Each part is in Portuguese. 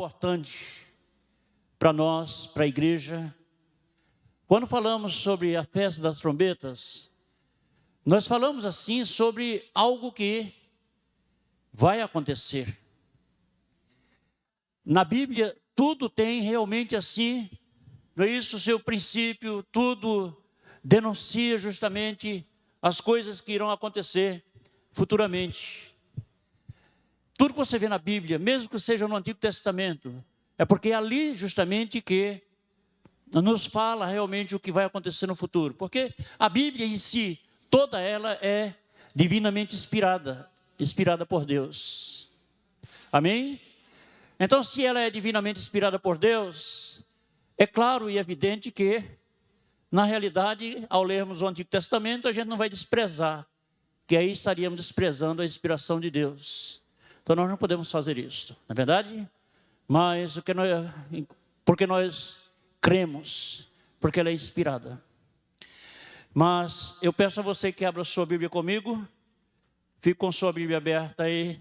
importante para nós, para a igreja. Quando falamos sobre a festa das trombetas, nós falamos assim sobre algo que vai acontecer. Na Bíblia, tudo tem realmente assim, não é isso? O seu princípio, tudo denuncia justamente as coisas que irão acontecer futuramente. Tudo que você vê na Bíblia, mesmo que seja no Antigo Testamento, é porque é ali justamente que nos fala realmente o que vai acontecer no futuro. Porque a Bíblia em si, toda ela é divinamente inspirada por Deus. Amém? Então, se ela é divinamente inspirada por Deus, é claro e evidente que, na realidade, ao lermos o Antigo Testamento, a gente não vai desprezar, que aí estaríamos desprezando a inspiração de Deus. Então, nós não podemos fazer isso, não é verdade? Mas porque nós cremos, porque ela é inspirada. Mas eu peço a você que abra sua Bíblia comigo, fique com sua Bíblia aberta aí,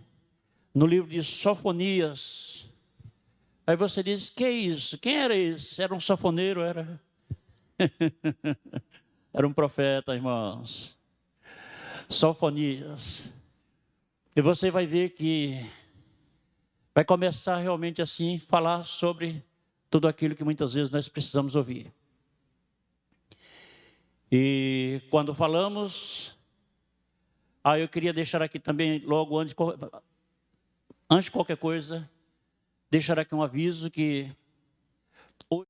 no livro de Sofonias. Aí você diz, que é isso? Quem era esse? Era um sofoneiro, era? Era um profeta, irmãos. Sofonias. E você vai ver que vai começar realmente assim, falar sobre tudo aquilo que muitas vezes nós precisamos ouvir. E quando falamos, eu queria deixar aqui também, logo antes de qualquer coisa, deixar aqui um aviso que hoje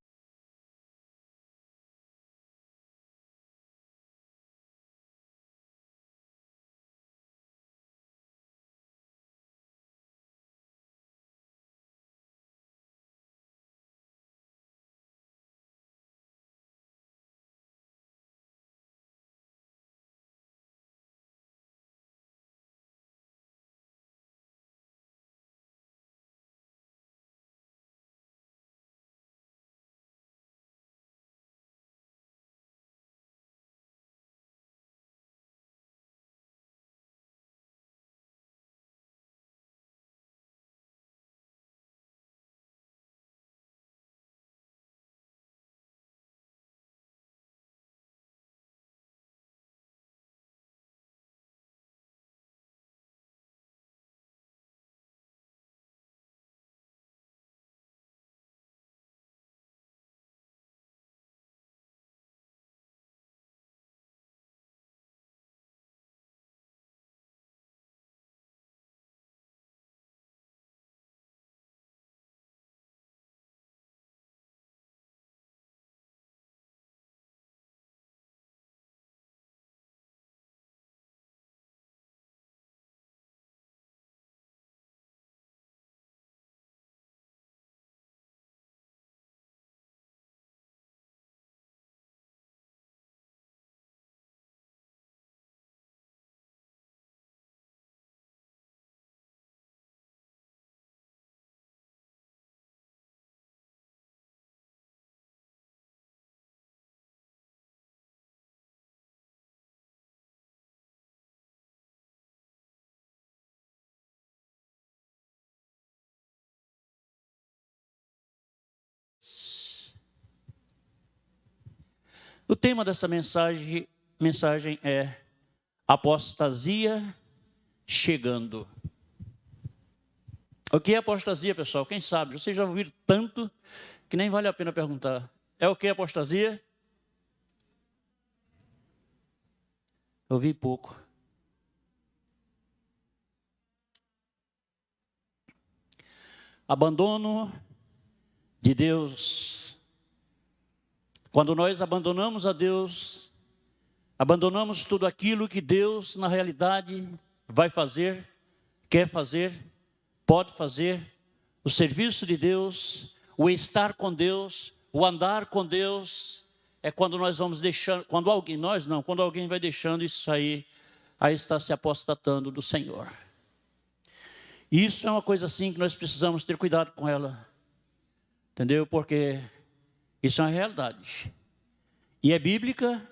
o tema dessa mensagem é apostasia chegando. O que é apostasia, pessoal? Quem sabe? Vocês já ouviram tanto que nem vale a pena perguntar. É o que é apostasia? Ouvi pouco. Abandono de Deus. Quando nós abandonamos a Deus, abandonamos tudo aquilo que Deus, na realidade, vai fazer, quer fazer, pode fazer, o serviço de Deus, o estar com Deus, o andar com Deus, é quando nós vamos deixando, quando alguém vai deixando isso aí está se apostatando do Senhor. Isso é uma coisa assim que nós precisamos ter cuidado com ela, entendeu? Porque isso é uma realidade, e é bíblica,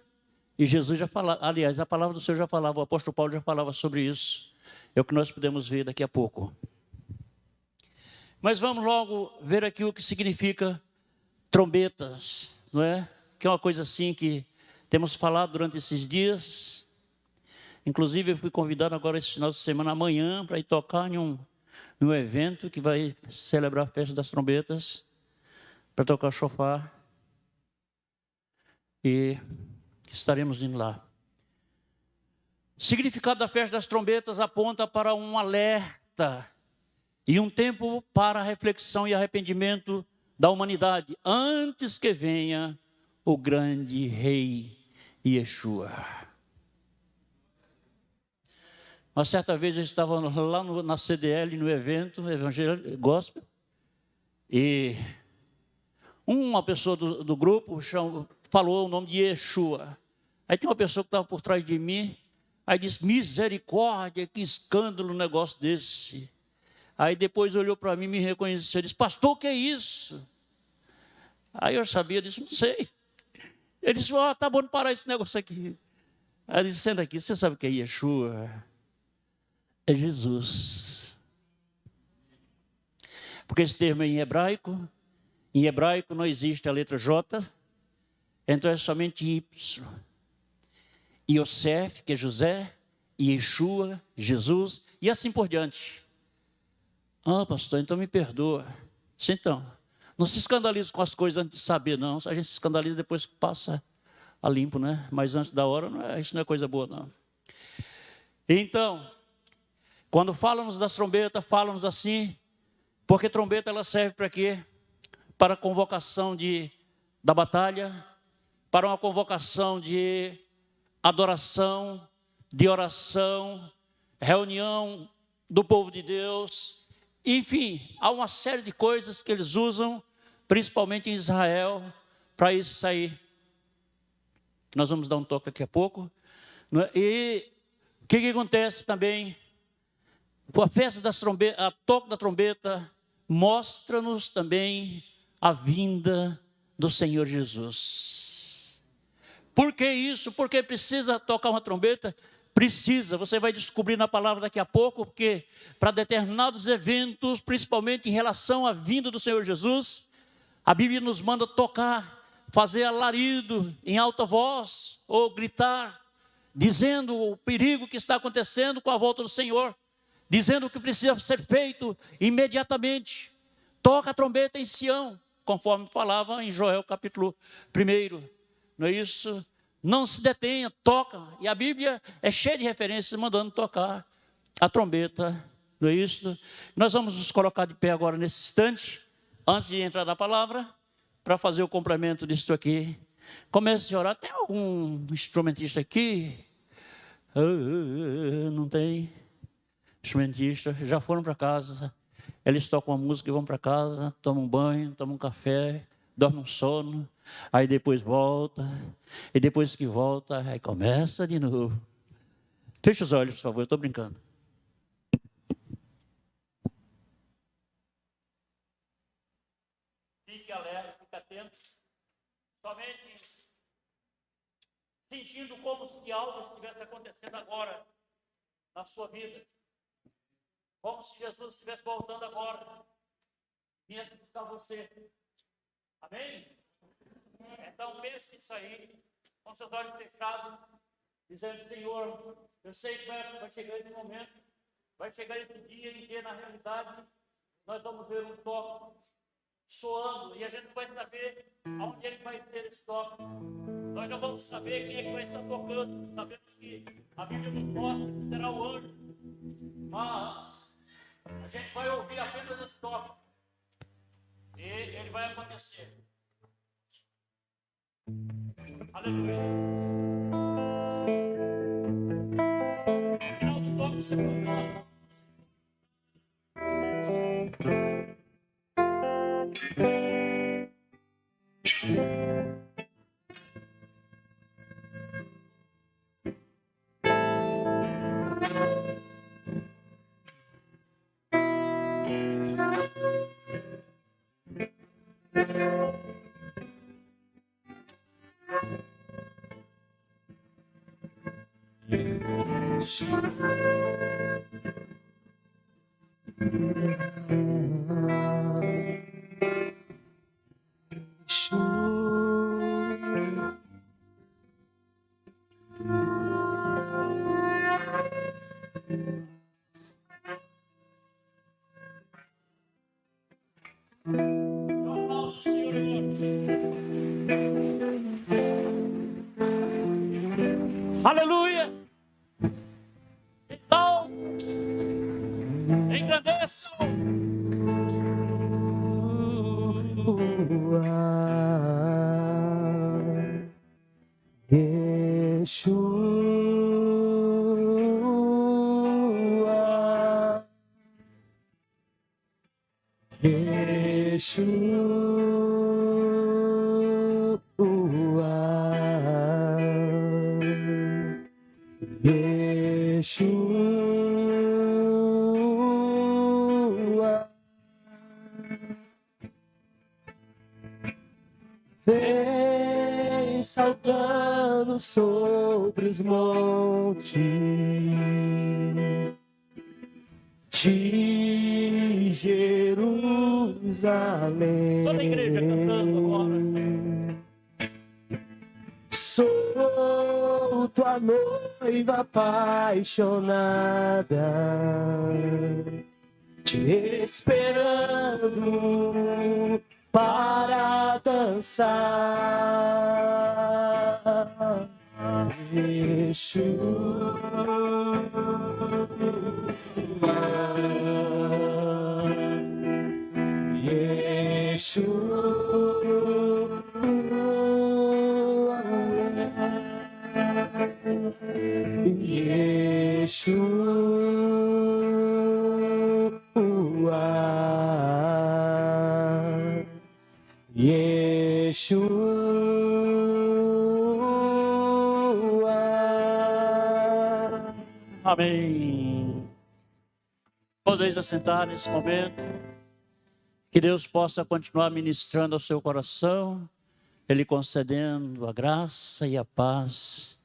e Jesus já falava, aliás, a palavra do Senhor já falava, o apóstolo Paulo já falava sobre isso, é o que nós podemos ver daqui a pouco. Mas vamos logo ver aqui o que significa trombetas, não é? Que é uma coisa assim que temos falado durante esses dias. Inclusive, eu fui convidado agora esse final de semana, amanhã, para ir tocar em um evento que vai celebrar a festa das trombetas, para tocar chofar. E estaremos indo lá. O significado da festa das trombetas aponta para um alerta e um tempo para a reflexão e arrependimento da humanidade, antes que venha o grande rei Yeshua. Uma certa vez eu estava lá na CDL, no evento Evangelho Gospel, e uma pessoa do grupo falou o nome de Yeshua. Aí tinha uma pessoa que estava por trás de mim, aí disse, misericórdia, que escândalo um negócio desse. Aí depois olhou para mim, me reconheceu, disse, pastor, o que é isso? Aí eu sabia, disse, não sei. Ele disse, tá bom de parar esse negócio aqui. Aí eu disse, senta aqui, você sabe o que é Yeshua? É Jesus. Porque esse termo é em hebraico não existe a letra J, então é somente Y. Yosef, que é José, Yeshua, Jesus, e assim por diante. Pastor, então me perdoa. Sim, então, não se escandalize com as coisas antes de saber, não. A gente se escandaliza depois que passa a limpo, né? Mas antes da hora, isso não é coisa boa, não. Então, quando falam-nos das trombetas, falam-nos assim, porque trombeta ela serve para quê? Para a convocação da batalha, para uma convocação de adoração, de oração, reunião do povo de Deus. Enfim, há uma série de coisas que eles usam, principalmente em Israel, para isso sair. Nós vamos dar um toque daqui a pouco. E o que acontece também? A festa das trombetas, a toque da trombeta, mostra-nos também a vinda do Senhor Jesus. Por que isso? Porque precisa tocar uma trombeta? Precisa, você vai descobrir na palavra daqui a pouco, porque para determinados eventos, principalmente em relação à vinda do Senhor Jesus, a Bíblia nos manda tocar, fazer alarido em alta voz, ou gritar, dizendo o perigo que está acontecendo com a volta do Senhor, dizendo o que precisa ser feito imediatamente. Toca a trombeta em Sião, conforme falava em Joel capítulo 1, não é isso? Não se detenha, toca. E a Bíblia é cheia de referências mandando tocar a trombeta, não é isso? Nós vamos nos colocar de pé agora nesse instante, antes de entrar na palavra, para fazer o complemento disso aqui. Comece a orar. Tem algum instrumentista aqui? Não tem instrumentista. Já foram para casa. Eles tocam a música e vão para casa, tomam um banho, tomam um café, dormem um sono. Aí depois volta, e depois que volta, aí começa de novo. Feche os olhos, por favor, eu estou brincando. Fique alerta, fique atento, somente sentindo como se algo estivesse acontecendo agora na sua vida. Como se Jesus estivesse voltando agora, vinha buscar você. Amém? Então pense nisso aí, com seus olhos fechados, dizendo, Senhor, eu sei que vai chegar esse momento, vai chegar esse dia em que, na realidade, nós vamos ver um toque soando, e a gente vai saber aonde ele vai ser esse toque. Nós já vamos saber quem é que vai estar tocando. Sabemos que a Bíblia nos mostra que será o anjo, mas a gente vai ouvir apenas esse toque, e ele vai acontecer. Aleluia. No final do toque, você canta. aplauso, Senhor, aleluia. Exalto, engrandeço. Vem saltando sobre os montes de Jerusalém. Toda a igreja cantando agora. Sou tua noiva apaixonada, te esperando para dançar. Amém. Podeis assentar nesse momento. Que Deus possa continuar ministrando ao seu coração, Ele concedendo a graça e a paz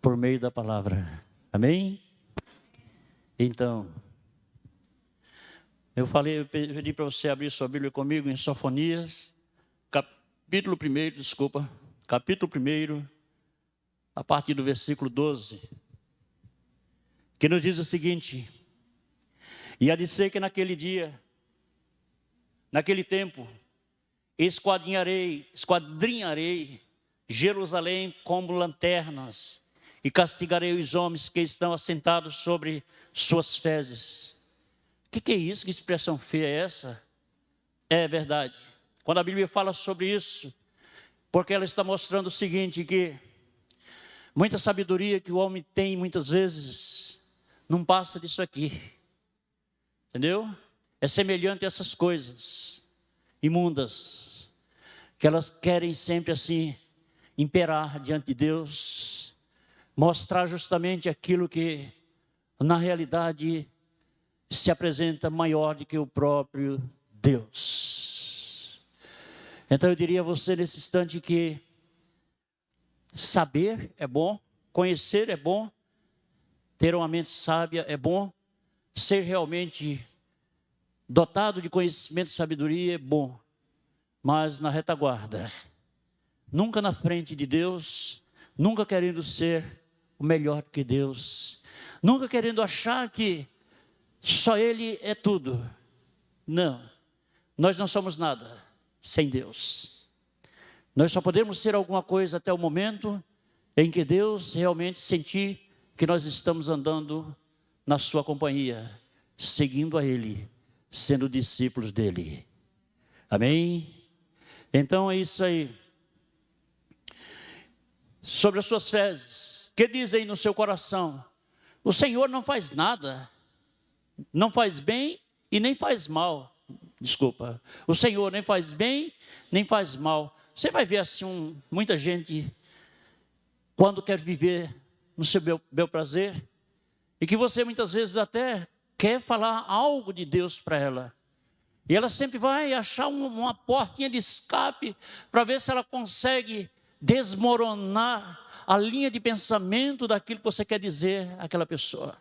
por meio da palavra. Amém? Então, eu pedi para você abrir sua Bíblia comigo em Sofonias, capítulo 1, a partir do versículo 12. Que nos diz o seguinte: e há de ser que naquele dia, naquele tempo, esquadrinharei Jerusalém como lanternas, e castigarei os homens que estão assentados sobre suas fezes. O que é isso? Que expressão feia é essa? É verdade. Quando a Bíblia fala sobre isso, porque ela está mostrando o seguinte, que muita sabedoria que o homem tem muitas vezes não passa disso aqui, entendeu? É semelhante a essas coisas imundas, que elas querem sempre assim, imperar diante de Deus, mostrar justamente aquilo que na realidade se apresenta maior do que o próprio Deus. Então eu diria a você nesse instante que saber é bom, conhecer é bom, ter uma mente sábia é bom, ser realmente dotado de conhecimento e sabedoria é bom, mas na retaguarda, nunca na frente de Deus, nunca querendo ser o melhor que Deus, nunca querendo achar que só Ele é tudo. Não, nós não somos nada sem Deus. Nós só podemos ser alguma coisa até o momento em que Deus realmente sentir que nós estamos andando na sua companhia, seguindo a Ele, sendo discípulos dEle. Amém? Então é isso aí. Sobre as suas fezes, que diz aí no seu coração? O Senhor não faz nada, não faz bem e nem faz mal. Desculpa, o Senhor nem faz bem, nem faz mal. Você vai ver assim, muita gente, quando quer viver no seu bel prazer, e que você muitas vezes até quer falar algo de Deus para ela, e ela sempre vai achar uma portinha de escape, para ver se ela consegue desmoronar a linha de pensamento daquilo que você quer dizer àquela pessoa.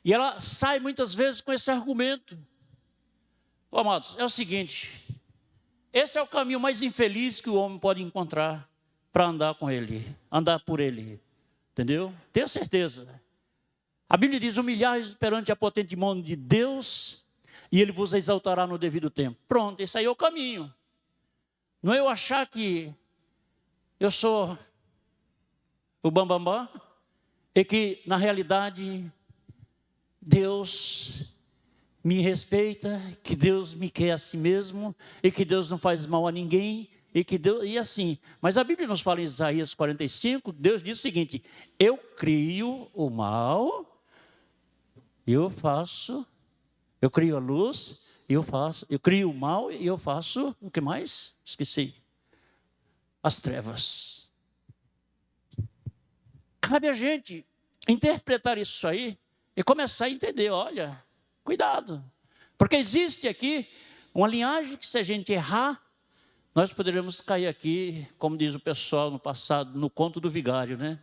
E ela sai muitas vezes com esse argumento. Oh, amados, é o seguinte, esse é o caminho mais infeliz que o homem pode encontrar para andar com ele, andar por ele, entendeu? Tenha certeza. A Bíblia diz: humilhar perante a potente mão de Deus e Ele vos exaltará no devido tempo. Pronto, esse aí é o caminho. Não é eu achar que eu sou o bambambam, e que na realidade Deus me respeita, que Deus me quer a si mesmo, e que Deus não faz mal a ninguém, e que Deus, e assim. Mas a Bíblia nos fala em Isaías 45, Deus diz o seguinte: eu crio o mal, eu crio a luz, eu crio o mal e eu faço, o que mais? Esqueci. As trevas. Cabe a gente interpretar isso aí e começar a entender, olha, cuidado. Porque existe aqui uma linhagem que, se a gente errar, nós poderemos cair aqui, como diz o pessoal no passado, no conto do vigário, né?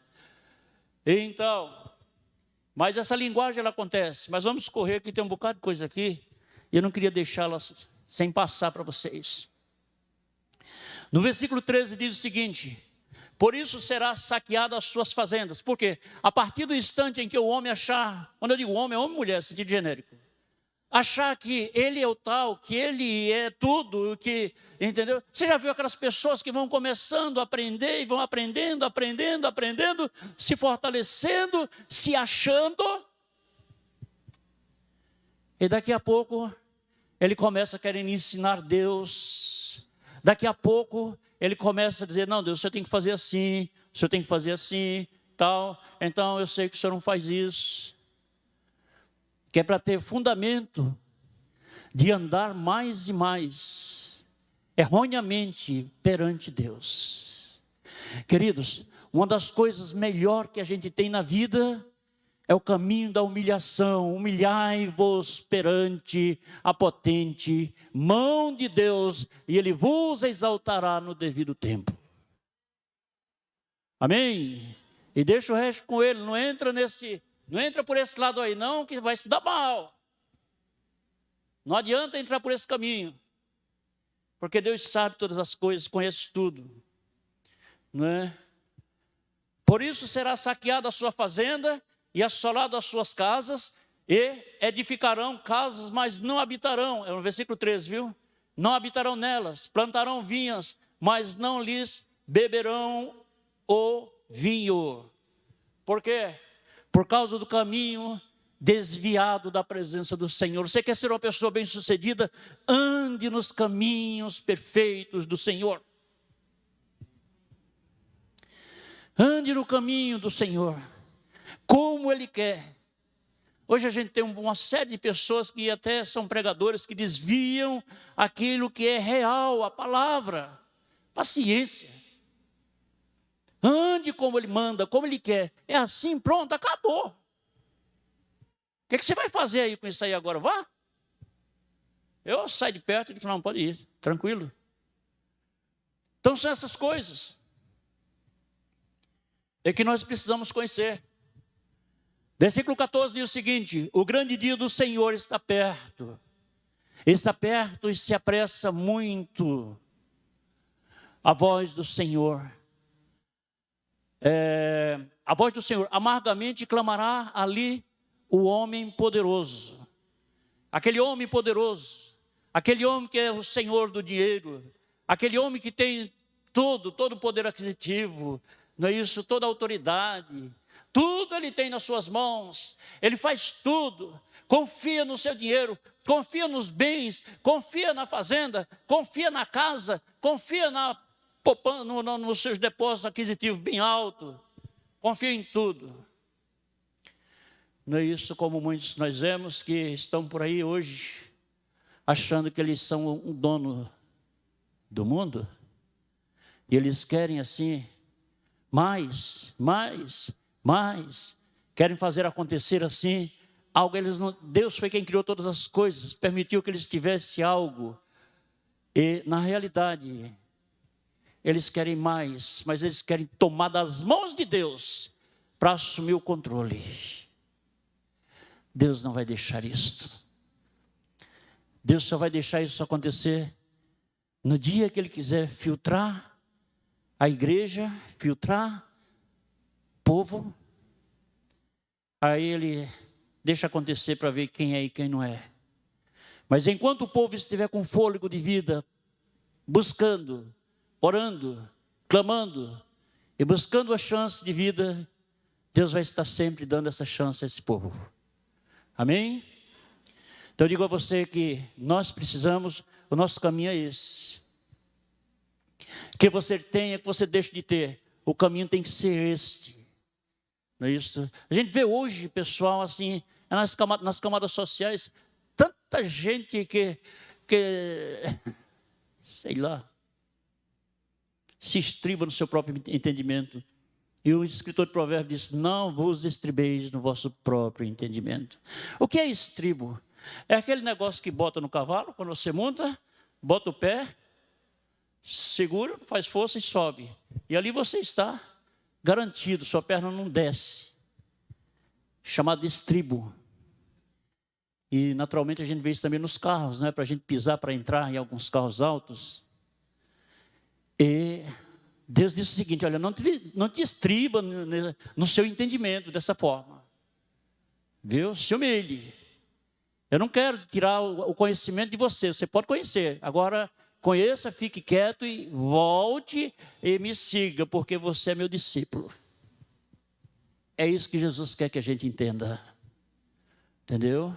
Então, mas essa linguagem ela acontece. Mas vamos correr, que tem um bocado de coisa aqui, e eu não queria deixá-la sem passar para vocês. No versículo 13 diz o seguinte: por isso será saqueada as suas fazendas. Por quê? A partir do instante em que o homem achar, quando eu digo homem, é homem e mulher, sentido genérico, achar que ele é o tal, que ele é tudo, que, entendeu? Você já viu aquelas pessoas que vão começando a aprender, e vão aprendendo, se fortalecendo, se achando, e daqui a pouco ele começa querendo ensinar Deus. Daqui a pouco ele começa a dizer: não, Deus, o senhor tem que fazer assim, o senhor tem que fazer assim, tal. Então eu sei que o senhor não faz isso. Que é para ter fundamento de andar mais e mais erroneamente perante Deus. Queridos, uma das coisas melhor que a gente tem na vida é o caminho da humilhação. Humilhai-vos perante a potente mão de Deus, e Ele vos exaltará no devido tempo. Amém? E deixa o resto com Ele, não entra por esse lado aí não, que vai se dar mal. Não adianta entrar por esse caminho, porque Deus sabe todas as coisas, conhece tudo, não é? Por isso será saqueada a sua fazenda, e assolado as suas casas, e edificarão casas, mas não habitarão. É no versículo 13, viu? Não habitarão nelas, plantarão vinhas, mas não lhes beberão o vinho. Por quê? Por causa do caminho desviado da presença do Senhor. Você quer ser uma pessoa bem-sucedida? Ande nos caminhos perfeitos do Senhor. Ande no caminho do Senhor, como Ele quer. Hoje a gente tem uma série de pessoas que até são pregadores, que desviam aquilo que é real, a palavra. Paciência. Ande como Ele manda, como Ele quer. É assim, pronto, acabou. O que você vai fazer aí com isso aí agora? Vá. Eu saio de perto e digo: não, pode ir, tranquilo. Então são essas coisas é que nós precisamos conhecer. Versículo 14 diz o seguinte: o grande dia do Senhor está perto e se apressa muito. A voz do Senhor, a voz do Senhor, amargamente clamará ali o homem poderoso. Aquele homem poderoso, aquele homem que é o Senhor do dinheiro, aquele homem que tem todo o poder aquisitivo, não é isso? Toda a autoridade. Tudo ele tem nas suas mãos, ele faz tudo, confia no seu dinheiro, confia nos bens, confia na fazenda, confia na casa, confia nos seus depósitos aquisitivos bem alto, confia em tudo. Não é isso como muitos nós vemos que estão por aí hoje, achando que eles são o dono do mundo, e eles querem assim, mais, querem fazer acontecer assim, algo. Deus foi quem criou todas as coisas, permitiu que eles tivessem algo, e na realidade, eles querem mais, mas eles querem tomar das mãos de Deus, para assumir o controle. Deus não vai deixar isso. Deus só vai deixar isso acontecer no dia que Ele quiser filtrar a igreja, filtrar povo, aí Ele deixa acontecer para ver quem é e quem não é. Mas enquanto o povo estiver com fôlego de vida, buscando, orando, clamando e buscando a chance de vida, Deus vai estar sempre dando essa chance a esse povo. Amém? Então eu digo a você que nós precisamos, o nosso caminho é esse. Que você tenha, que você deixe de ter, o caminho tem que ser este. Não é isso? A gente vê hoje, pessoal, assim, nas camadas sociais, tanta gente que sei lá, se estriba no seu próprio entendimento. E o escritor de Provérbios diz: não vos estribeis no vosso próprio entendimento. O que é estribo? É aquele negócio que bota no cavalo, quando você monta, bota o pé, segura, faz força e sobe. E ali você está garantido, sua perna não desce. Chamado de estribo. E naturalmente a gente vê isso também nos carros, né? Para a gente pisar para entrar em alguns carros altos. E Deus disse o seguinte: olha, não te estriba no seu entendimento dessa forma. Viu? Se humilhe. Eu não quero tirar o conhecimento de você. Você pode conhecer. Agora, conheça, fique quieto e volte e me siga, porque você é meu discípulo. É isso que Jesus quer que a gente entenda. Entendeu?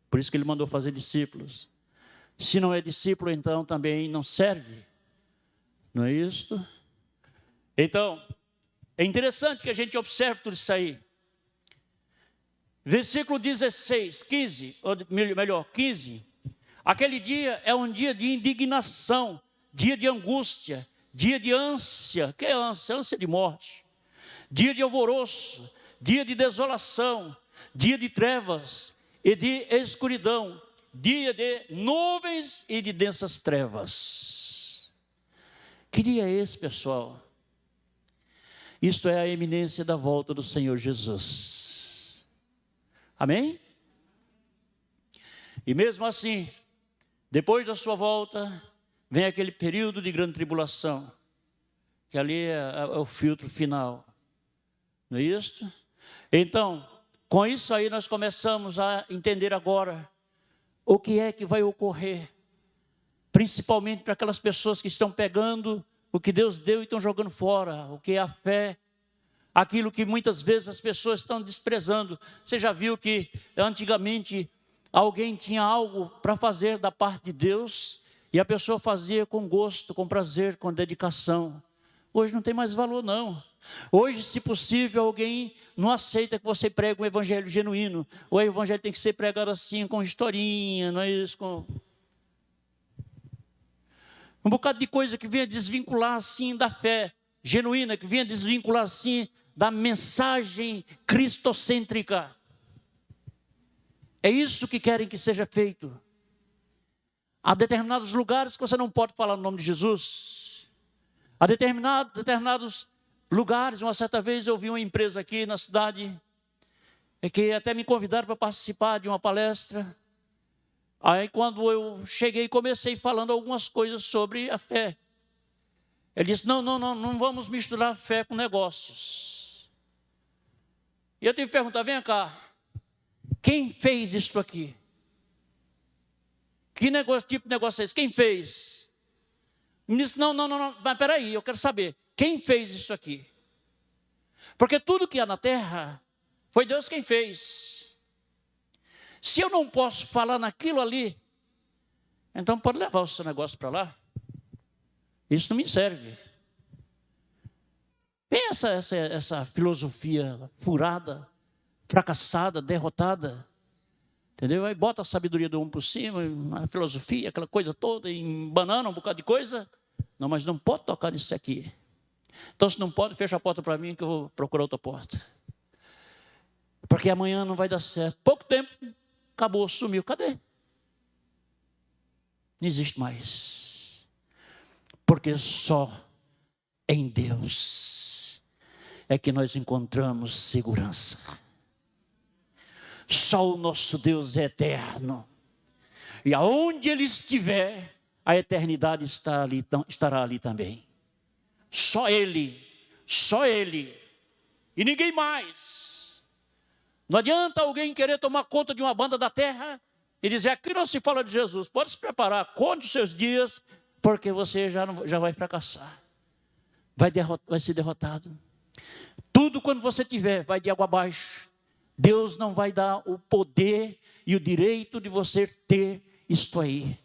Por isso que Ele mandou fazer discípulos. Se não é discípulo, então também não serve. Não é isso? Então, é interessante que a gente observe tudo isso aí. Versículo 16, 15, ou melhor, 15. Aquele dia é um dia de indignação, dia de angústia, dia de ânsia. Que é ânsia? Ânsia de morte. Dia de alvoroço, dia de desolação, dia de trevas e de escuridão, dia de nuvens e de densas trevas. Que dia é esse, pessoal? Isto é a iminência da volta do Senhor Jesus. Amém? E mesmo assim, depois da sua volta, vem aquele período de grande tribulação, que ali é o filtro final. Não é isso? Então, com isso aí nós começamos a entender agora o que é que vai ocorrer, principalmente para aquelas pessoas que estão pegando o que Deus deu e estão jogando fora, o que é a fé, aquilo que muitas vezes as pessoas estão desprezando. Você já viu que antigamente alguém tinha algo para fazer da parte de Deus e a pessoa fazia com gosto, com prazer, com dedicação. Hoje não tem mais valor não. Hoje, se possível, alguém não aceita que você pregue um evangelho genuíno. O evangelho tem que ser pregado assim, com historinha, não é isso? Com um bocado de coisa que venha desvincular assim da fé genuína, que venha desvincular assim da mensagem cristocêntrica. É isso que querem que seja feito. Há determinados lugares que você não pode falar no nome de Jesus. Há determinados lugares. Uma certa vez eu vi uma empresa aqui na cidade, que até me convidaram para participar de uma palestra. Aí quando eu cheguei, comecei falando algumas coisas sobre a fé. Ele disse: não vamos misturar fé com negócios. E eu tive que perguntar: vem cá, quem fez isso aqui? Que tipo de negócio é esse? Quem fez? Ele disse: não, mas peraí, eu quero saber, quem fez isso aqui? Porque tudo que há na terra, foi Deus quem fez. Se eu não posso falar naquilo ali, então pode levar o seu negócio para lá. Isso não me serve. Tem essa filosofia furada, fracassada, derrotada. Entendeu? Aí bota a sabedoria do homem por cima, a filosofia, aquela coisa toda, embanana um bocado de coisa. Não, mas não pode tocar nisso aqui. Então, se não pode, fecha a porta para mim que eu vou procurar outra porta. Porque amanhã não vai dar certo. Pouco tempo, acabou, sumiu. Cadê? Não existe mais. Porque só em Deus é que nós encontramos segurança. Só o nosso Deus é eterno. E aonde Ele estiver, a eternidade estará ali também. Só Ele. Só Ele. E ninguém mais. Não adianta alguém querer tomar conta de uma banda da terra e dizer, aqui não se fala de Jesus, pode se preparar, conte os seus dias, porque você já vai fracassar, vai ser derrotado. Tudo quando você tiver, vai de água abaixo. Deus não vai dar o poder e o direito de você ter isto aí.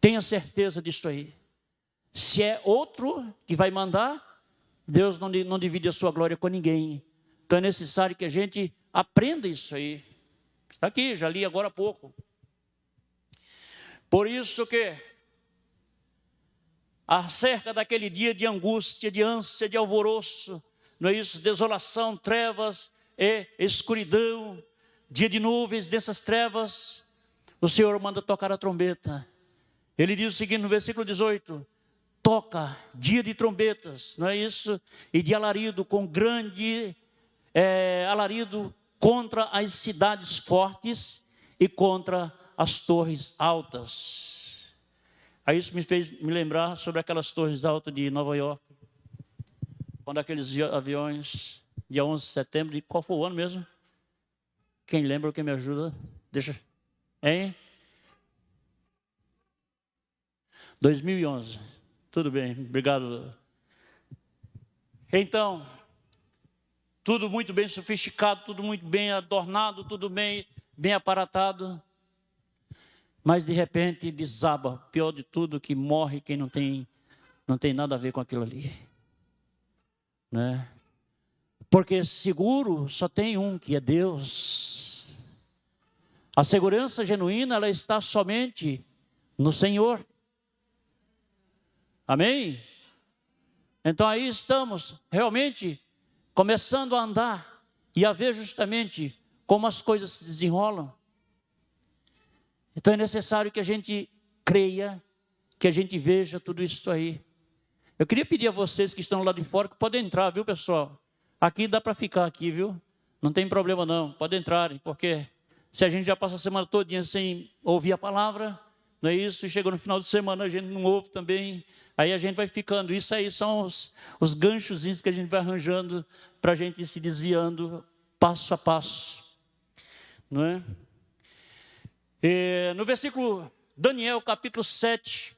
Tenha certeza disto aí. Se é outro que vai mandar, Deus não divide a sua glória com ninguém. Então é necessário que a gente aprenda isso aí. Está aqui, já li agora há pouco. Por isso que, acerca daquele dia de angústia, de ânsia, de alvoroço, não é isso? Desolação, trevas e escuridão, dia de nuvens, dessas trevas, o Senhor manda tocar a trombeta. Ele diz o seguinte no versículo 18, toca, dia de trombetas, não é isso? E de alarido, com grande alarido, contra as cidades fortes e contra as torres altas. Aí isso me fez me lembrar sobre aquelas torres altas de Nova York, quando aqueles aviões, dia 11 de setembro, de qual foi o ano mesmo? Quem lembra, quem me ajuda? Deixa, hein? 2011, tudo bem, obrigado. Então, tudo muito bem sofisticado, tudo muito bem adornado, tudo bem aparatado, mas de repente desaba, pior de tudo, que morre quem não tem nada a ver com aquilo ali, né? Porque seguro só tem um, que é Deus. A segurança genuína, ela está somente no Senhor. Amém? Então aí estamos realmente começando a andar e a ver justamente como as coisas se desenrolam. Então é necessário que a gente creia, que a gente veja tudo isso aí. Eu queria pedir a vocês que estão lá de fora, que podem entrar, viu, pessoal? Aqui dá para ficar aqui, viu? Não tem problema não, podem entrar, porque se a gente já passa a semana todinha sem ouvir a palavra, não é isso? E chega no final de semana a gente não ouve também, aí a gente vai ficando. Isso aí são os ganchozinhos que a gente vai arranjando para a gente ir se desviando passo a passo, não é? No versículo, Daniel capítulo 7,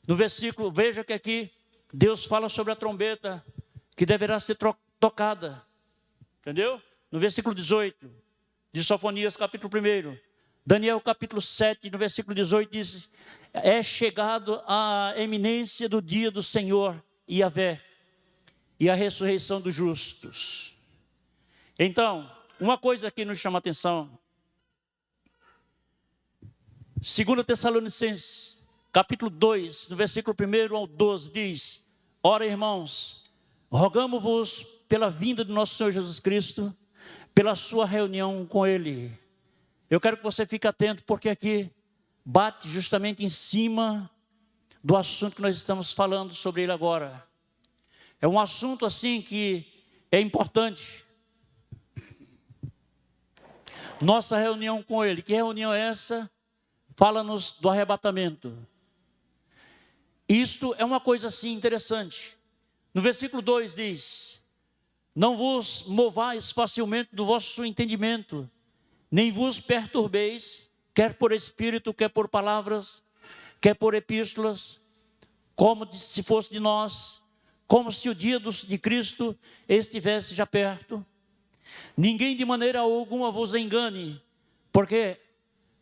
no versículo, veja que aqui Deus fala sobre a trombeta que deverá ser tocada, entendeu? No versículo 18, de Sofonias capítulo 1, Daniel capítulo 7, no versículo 18 diz, é chegado a eminência do dia do Senhor, Yahvé, e a ressurreição dos justos. Então, uma coisa que nos chama a atenção, 2 Tessalonicenses, capítulo 2, no versículo 1 ao 12, diz, ora irmãos, rogamo-vos pela vinda de nosso Senhor Jesus Cristo, pela sua reunião com Ele. Eu quero que você fique atento, porque aqui bate justamente em cima do assunto que nós estamos falando sobre ele agora. É um assunto assim que é importante. Nossa reunião com Ele, que reunião é essa? Fala-nos do arrebatamento. Isto é uma coisa assim interessante. No versículo 2 diz, não vos movais facilmente do vosso entendimento, nem vos perturbeis, quer por espírito, quer por palavras, quer por epístolas, como se fosse de nós, como se o dia de Cristo estivesse já perto. Ninguém de maneira alguma vos engane, porque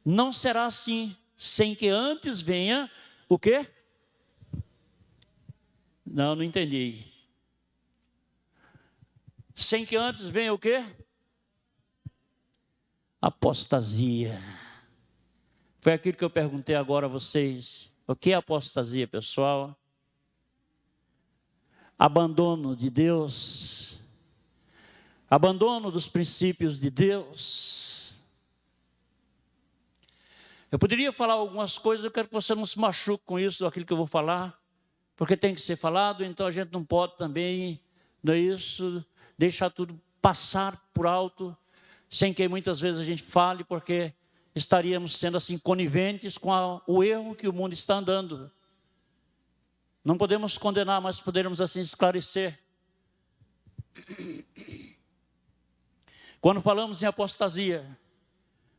não será assim, sem que antes venha o quê? Não entendi. Sem que antes venha o quê? Apostasia. Foi aquilo que eu perguntei agora a vocês. O que é apostasia, pessoal? Abandono de Deus. Abandono dos princípios de Deus. Eu poderia falar algumas coisas, eu quero que você não se machuque com isso, aquilo que eu vou falar, porque tem que ser falado, então a gente não pode também, não é isso, deixar tudo passar por alto, sem que muitas vezes a gente fale, porque estaríamos sendo assim coniventes com o erro que o mundo está andando. Não podemos condenar, mas podemos assim esclarecer. Quando falamos em apostasia,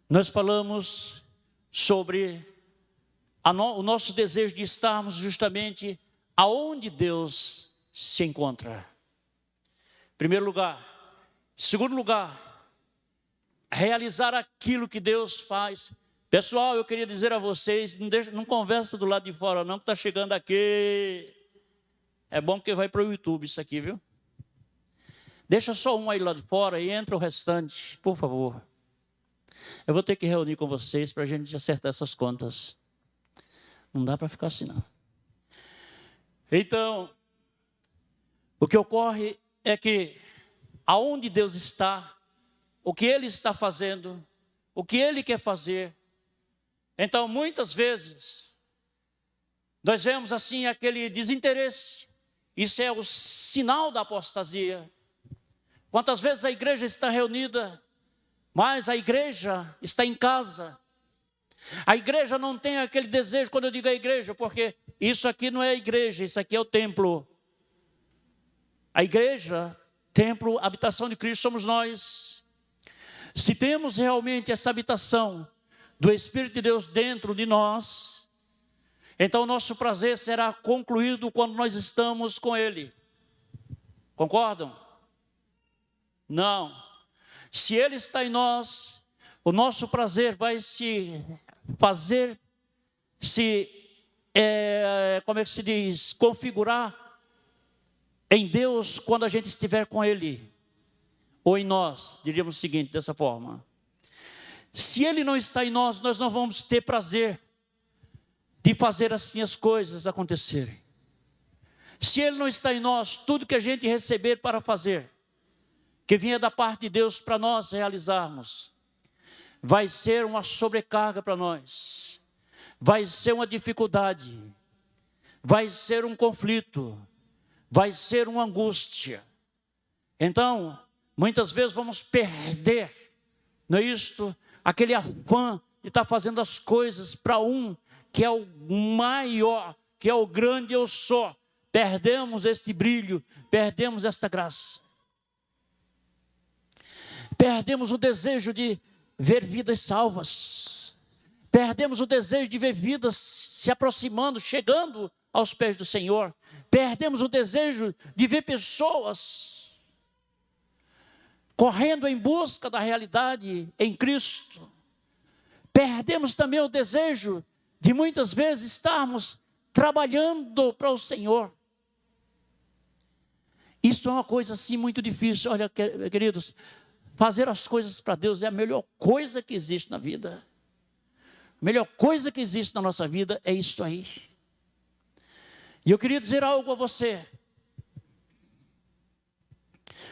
nós falamos sobre o nosso desejo de estarmos justamente aonde Deus se encontra. Em primeiro lugar. Em segundo lugar, realizar aquilo que Deus faz. Pessoal, eu queria dizer a vocês, não conversa do lado de fora não, que está chegando aqui. É bom que vai para o YouTube isso aqui, viu? Deixa só um aí lá de fora e entra o restante, por favor. Eu vou ter que reunir com vocês para a gente acertar essas contas. Não dá para ficar assim, não. Então, o que ocorre é que aonde Deus está, o que Ele está fazendo, o que Ele quer fazer. Então, muitas vezes, nós vemos assim aquele desinteresse. Isso é o sinal da apostasia. Quantas vezes a igreja está reunida, mas a igreja está em casa. A igreja não tem aquele desejo, quando eu digo a igreja, porque isso aqui não é a igreja, isso aqui é o templo. A igreja, templo, habitação de Cristo somos nós. Se temos realmente essa habitação do Espírito de Deus dentro de nós, então o nosso prazer será concluído quando nós estamos com Ele. Concordam? Não. Se Ele está em nós, o nosso prazer vai se fazer, como é que se diz, configurar em Deus quando a gente estiver com Ele. Ou em nós, diríamos o seguinte, dessa forma. Se Ele não está em nós, nós não vamos ter prazer de fazer assim as coisas acontecerem. Se Ele não está em nós, tudo que a gente receber para fazer, que vinha da parte de Deus para nós realizarmos, vai ser uma sobrecarga para nós, vai ser uma dificuldade, vai ser um conflito, vai ser uma angústia. Então, muitas vezes vamos perder, não é isto? Aquele afã de estar fazendo as coisas para um que é o maior, que é o grande eu sou. Perdemos este brilho, perdemos esta graça. Perdemos o desejo de ver vidas salvas. Perdemos o desejo de ver vidas se aproximando, chegando aos pés do Senhor. Perdemos o desejo de ver pessoas correndo em busca da realidade em Cristo. Perdemos também o desejo de muitas vezes estarmos trabalhando para o Senhor. Isso é uma coisa assim muito difícil. Olha, queridos, fazer as coisas para Deus é a melhor coisa que existe na vida. A melhor coisa que existe na nossa vida é isso aí. E eu queria dizer algo a você.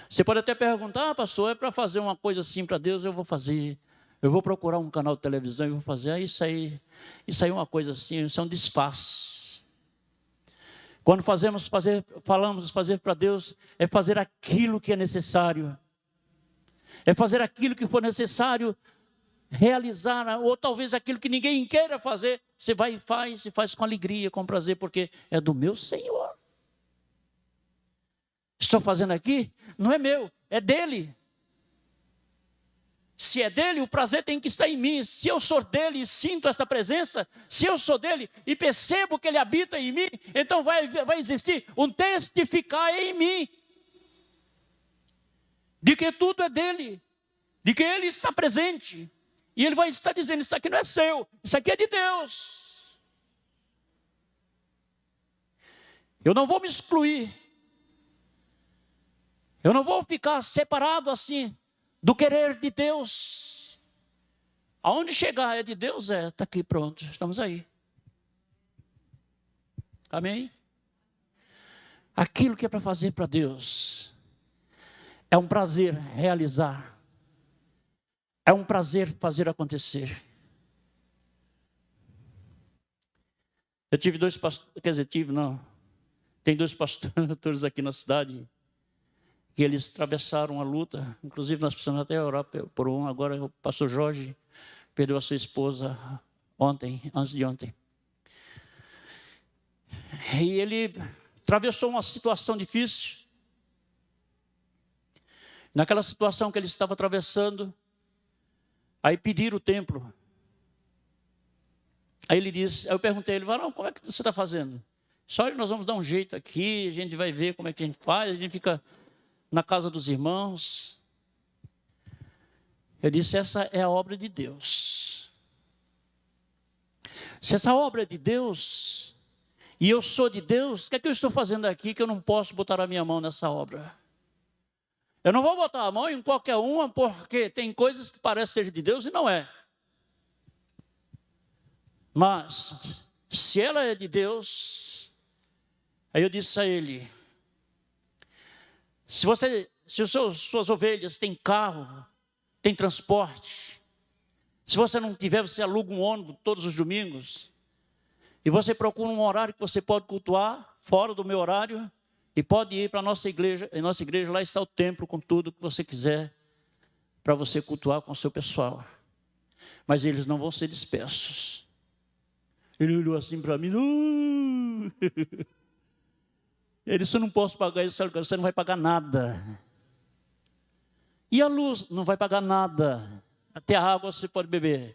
Você pode até perguntar, pastor, é para fazer uma coisa assim para Deus, eu vou fazer. Eu vou procurar um canal de televisão e vou fazer. Isso aí é uma coisa assim, isso é um disfarce. Quando falamos fazer para Deus, é fazer aquilo que é necessário. É fazer aquilo que for necessário realizar, ou talvez aquilo que ninguém queira fazer, você vai e faz com alegria, com prazer, porque é do meu Senhor. Estou fazendo aqui, não é meu, é dele. Se é dele, o prazer tem que estar em mim. Se eu sou dele e sinto esta presença, se eu sou dele e percebo que ele habita em mim, então vai existir um testificar em mim de que tudo é dele, de que ele está presente. E ele vai estar dizendo, isso aqui não é seu, isso aqui é de Deus. Eu não vou me excluir. Eu não vou ficar separado assim do querer de Deus. Aonde chegar é de Deus, está aqui, pronto, estamos aí. Amém? Aquilo que é para fazer para Deus, é um prazer realizar. É um prazer fazer acontecer. Eu tive dois pastores, tem dois pastores aqui na cidade, que eles atravessaram a luta, inclusive nós precisamos até orar por um. Agora o pastor Jorge perdeu a sua esposa antes de ontem. E ele atravessou uma situação difícil. Naquela situação que ele estava atravessando, aí pediram o templo. Aí ele disse, aí eu perguntei a ele, varão, como é que você está fazendo? Só nós vamos dar um jeito aqui, a gente vai ver como é que a gente faz, a gente fica na casa dos irmãos. Eu disse, essa é a obra de Deus. Se essa obra é de Deus, e eu sou de Deus, o que é que eu estou fazendo aqui que eu não posso botar a minha mão nessa obra? Eu não vou botar a mão em qualquer uma, porque tem coisas que parecem ser de Deus e não é. Mas, se ela é de Deus, aí eu disse a ele, se suas ovelhas têm carro, tem transporte, se você não tiver, você aluga um ônibus todos os domingos, e você procura um horário que você pode cultuar, fora do meu horário, e pode ir para a nossa igreja. Em nossa igreja lá está o templo com tudo que você quiser, para você cultuar com o seu pessoal. Mas eles não vão ser dispersos. Ele olhou assim para mim, ele disse, eu não posso pagar isso, você não vai pagar nada. E a luz? Não vai pagar nada. Até a água você pode beber.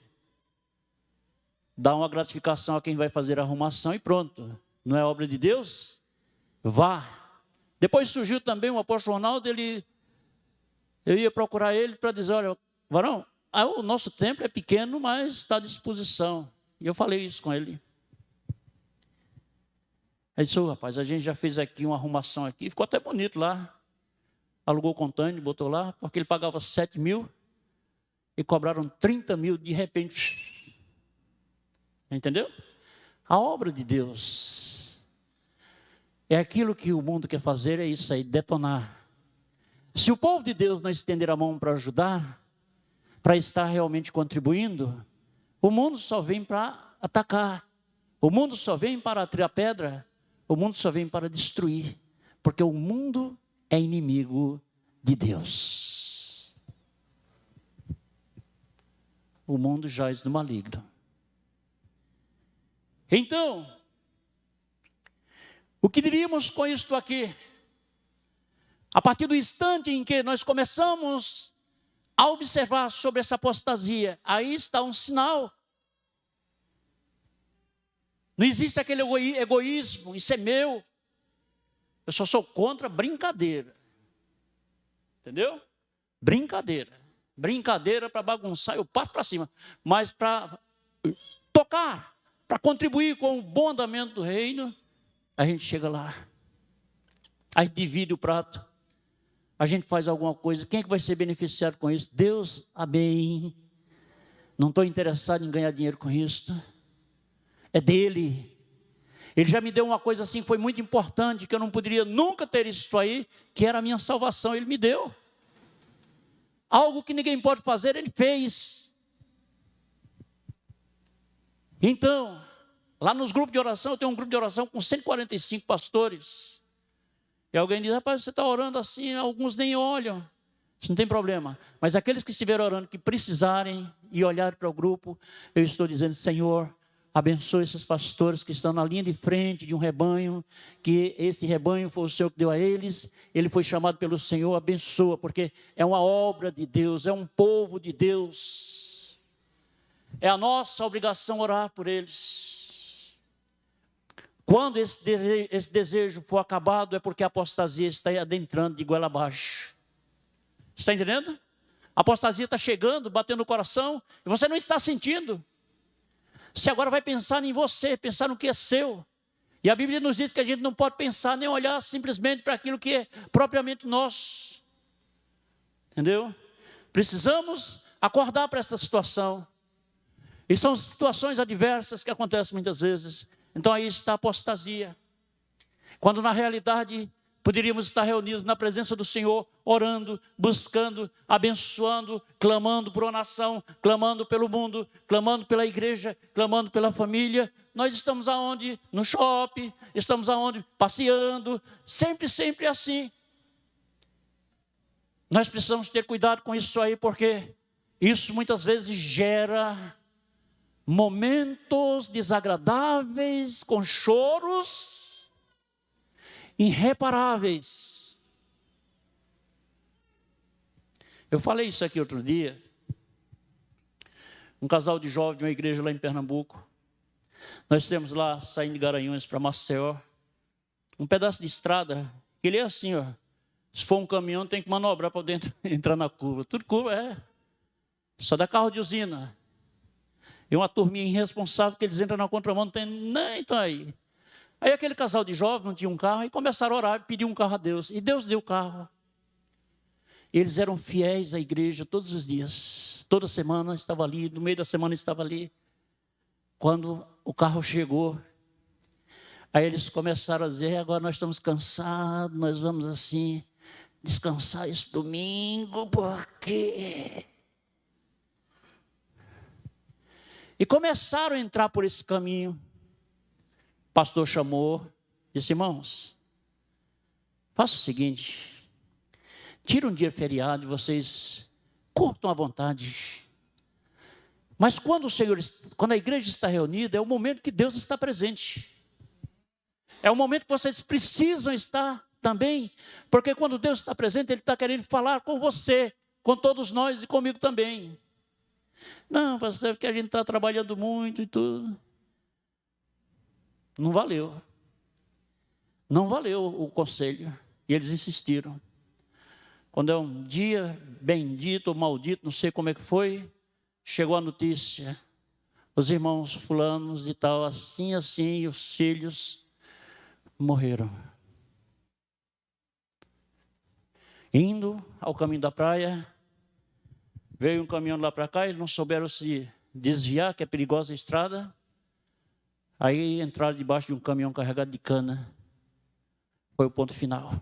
Dá uma gratificação a quem vai fazer a arrumação e pronto. Não é obra de Deus? Vá. Depois surgiu também o apóstolo Ronaldo, eu ia procurar ele para dizer, olha, varão, o nosso templo é pequeno, mas está à disposição. E eu falei isso com ele. Ele disse, rapaz, a gente já fez aqui uma arrumação aqui, ficou até bonito lá. Alugou o contêiner, botou lá, porque ele pagava 7 mil e cobraram 30 mil de repente. Entendeu? A obra de Deus é aquilo que o mundo quer fazer, é isso aí, detonar. Se o povo de Deus não estender a mão para ajudar, para estar realmente contribuindo, o mundo só vem para atacar, o mundo só vem para atirar pedra, o mundo só vem para destruir, porque o mundo é inimigo de Deus. O mundo jaz do maligno. Então, o que diríamos com isto aqui? A partir do instante em que nós começamos a observar sobre essa apostasia, aí está um sinal. Não existe aquele egoísmo, isso é meu. Eu só sou contra brincadeira. Entendeu? Brincadeira. Brincadeira para bagunçar, eu parto para cima. Mas para tocar, para contribuir com o bom andamento do reino, a gente chega lá. Aí divide o prato. A gente faz alguma coisa. Quem é que vai ser beneficiado com isso? Deus, amém. Não estou interessado em ganhar dinheiro com isso. É dele. Ele já me deu uma coisa assim, foi muito importante, que eu não poderia nunca ter isso aí, que era a minha salvação. Ele me deu. Algo que ninguém pode fazer, ele fez. Então, lá nos grupos de oração, eu tenho um grupo de oração com 145 pastores. E alguém diz, rapaz, você está orando assim, alguns nem olham. Isso não tem problema. Mas aqueles que estiverem orando, que precisarem e olharem para o grupo, eu estou dizendo, Senhor, abençoe esses pastores que estão na linha de frente de um rebanho, que esse rebanho foi o Senhor que deu a eles, ele foi chamado pelo Senhor, abençoa, porque é uma obra de Deus, é um povo de Deus. É a nossa obrigação orar por eles. Quando esse desejo for acabado, é porque a apostasia está adentrando de goela abaixo. Está entendendo? A apostasia está chegando, batendo no coração, e você não está sentindo. Você agora vai pensar em você, pensar no que é seu. E a Bíblia nos diz que a gente não pode pensar nem olhar simplesmente para aquilo que é propriamente nosso. Entendeu? Precisamos acordar para essa situação. E são situações adversas que acontecem muitas vezes. Então aí está a apostasia. Quando na realidade poderíamos estar reunidos na presença do Senhor, orando, buscando, abençoando, clamando por uma nação, clamando pelo mundo, clamando pela igreja, clamando pela família. Nós estamos aonde? No shopping, estamos aonde? Passeando, sempre assim. Nós precisamos ter cuidado com isso aí, porque isso muitas vezes gera momentos desagradáveis, com choros irreparáveis. Eu falei isso aqui outro dia. Um casal de jovens de uma igreja lá em Pernambuco. Nós temos lá, saindo de Garanhuns para Maceió, um pedaço de estrada, que ele é assim, ó. Se for um caminhão, tem que manobrar para dentro, entrar na curva. Tudo curva, é. Só dá carro de usina. E uma turminha irresponsável que eles entram na contramão, não tem nem tá aí. Aí aquele casal de jovens não tinha um carro, e começaram a orar e pedir um carro a Deus. E Deus deu o carro. Eles eram fiéis à igreja todos os dias. Toda semana estava ali, no meio da semana estava ali. Quando o carro chegou, aí eles começaram a dizer, agora nós estamos cansados, nós vamos assim, descansar esse domingo, porque... E começaram a entrar por esse caminho. O pastor chamou, disse, irmãos, faça o seguinte, tira um dia feriado e vocês curtam à vontade. Mas quando a igreja está reunida, é o momento que Deus está presente. É o momento que vocês precisam estar também, porque quando Deus está presente, Ele está querendo falar com você, com todos nós e comigo também. Não, pastor, porque a gente está trabalhando muito e tudo. Não valeu. Não valeu o conselho. E eles insistiram. Quando é um dia bendito ou maldito, não sei como é que foi, chegou a notícia. Os irmãos fulanos e tal, assim, e os filhos morreram. Indo ao caminho da praia, veio um caminhão lá para cá, eles não souberam se desviar, que é perigosa a estrada. Aí entraram debaixo de um caminhão carregado de cana. Foi o ponto final.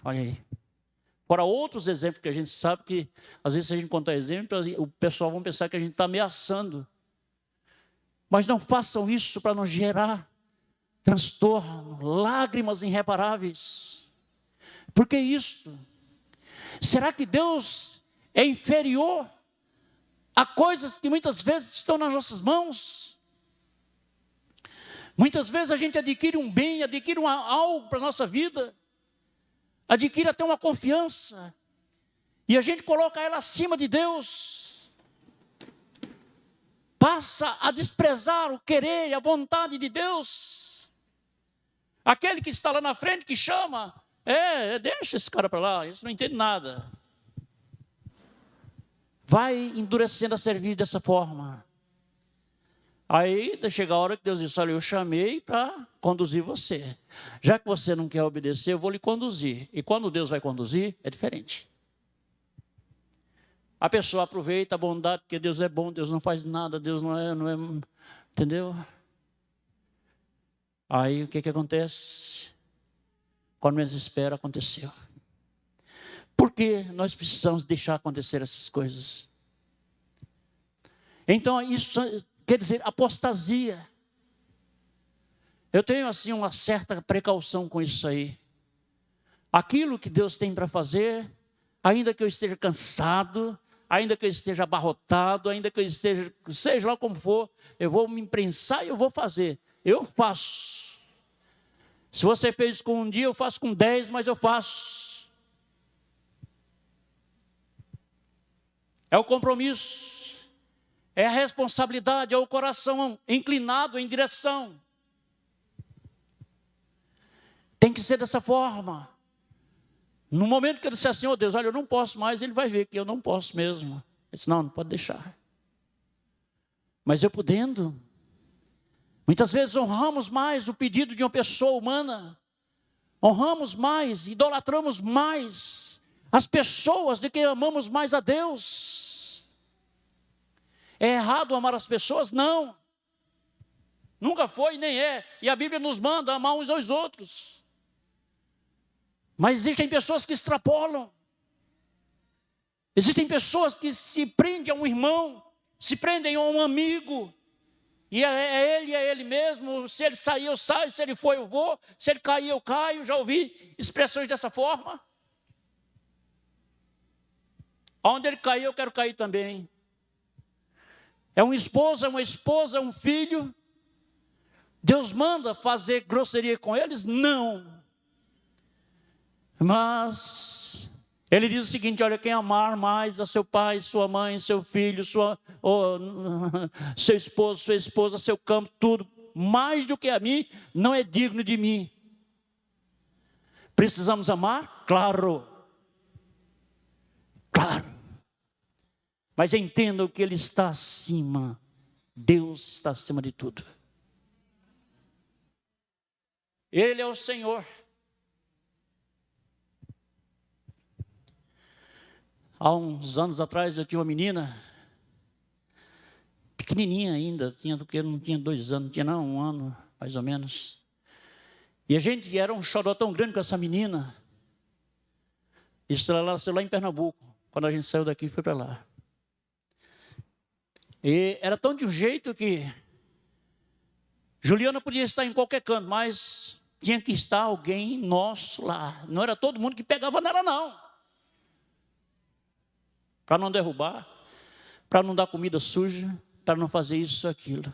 Olha aí. Fora outros exemplos que a gente sabe que, às vezes, se a gente contar exemplos, o pessoal vai pensar que a gente está ameaçando. Mas não façam isso para não gerar transtorno, lágrimas irreparáveis. Por que isto? Será que Deus é inferior a coisas que muitas vezes estão nas nossas mãos? Muitas vezes a gente adquire um bem, adquire algo para a nossa vida, adquire até uma confiança, e a gente coloca ela acima de Deus, passa a desprezar o querer e a vontade de Deus. Aquele que está lá na frente, que chama, deixa esse cara para lá, isso não entende nada. Vai endurecendo a servir dessa forma. Aí chega a hora que Deus diz, olha, eu chamei para conduzir você. Já que você não quer obedecer, eu vou lhe conduzir. E quando Deus vai conduzir, é diferente. A pessoa aproveita a bondade, porque Deus é bom, Deus não faz nada, Deus não é, entendeu? Aí o que acontece? Quando menos espera, aconteceu. Por que nós precisamos deixar acontecer essas coisas? Então, isso quer dizer apostasia. Eu tenho assim uma certa precaução com isso aí. Aquilo que Deus tem para fazer, ainda que eu esteja cansado, ainda que eu esteja abarrotado, ainda que eu esteja, seja lá como for, eu vou me imprensar e eu vou fazer. Eu faço. Se você fez com um dia, eu faço com 10, mas eu faço. É o compromisso. É a responsabilidade, é o coração inclinado em direção. Tem que ser dessa forma. No momento que ele disser assim, oh Deus, olha, eu não posso mais, ele vai ver que eu não posso mesmo. Ele disse, não pode deixar. Mas eu podendo, muitas vezes honramos mais o pedido de uma pessoa humana. Honramos mais, idolatramos mais as pessoas do que amamos mais a Deus. É errado amar as pessoas? Não. Nunca foi, nem é. E a Bíblia nos manda amar uns aos outros. Mas existem pessoas que extrapolam. Existem pessoas que se prendem a um irmão, se prendem a um amigo. E é ele mesmo. Se ele sair, eu saio. Se ele for, eu vou. Se ele cair, eu caio. Já ouvi expressões dessa forma. Onde ele cair, eu quero cair também. É um esposo, é uma esposa, é um filho. Deus manda fazer grosseria com eles? Não. Mas Ele diz o seguinte: olha, quem amar mais a seu pai, sua mãe, seu filho, seu esposo, sua esposa, seu campo, tudo, mais do que a mim, não é digno de mim. Precisamos amar? Claro. Claro. Mas entendam que Ele está acima. Deus está acima de tudo. Ele é o Senhor. Há uns anos atrás eu tinha uma menina, pequenininha ainda, não tinha 2 anos, não tinha não, 1 ano, mais ou menos. E a gente era um xodó tão grande com essa menina. Isso ela nasceu lá em Pernambuco, quando a gente saiu daqui e foi para lá. E era tão de um jeito que Juliana podia estar em qualquer canto, mas tinha que estar alguém nosso lá. Não era todo mundo que pegava nela, não. Para não derrubar, para não dar comida suja, para não fazer isso ou aquilo.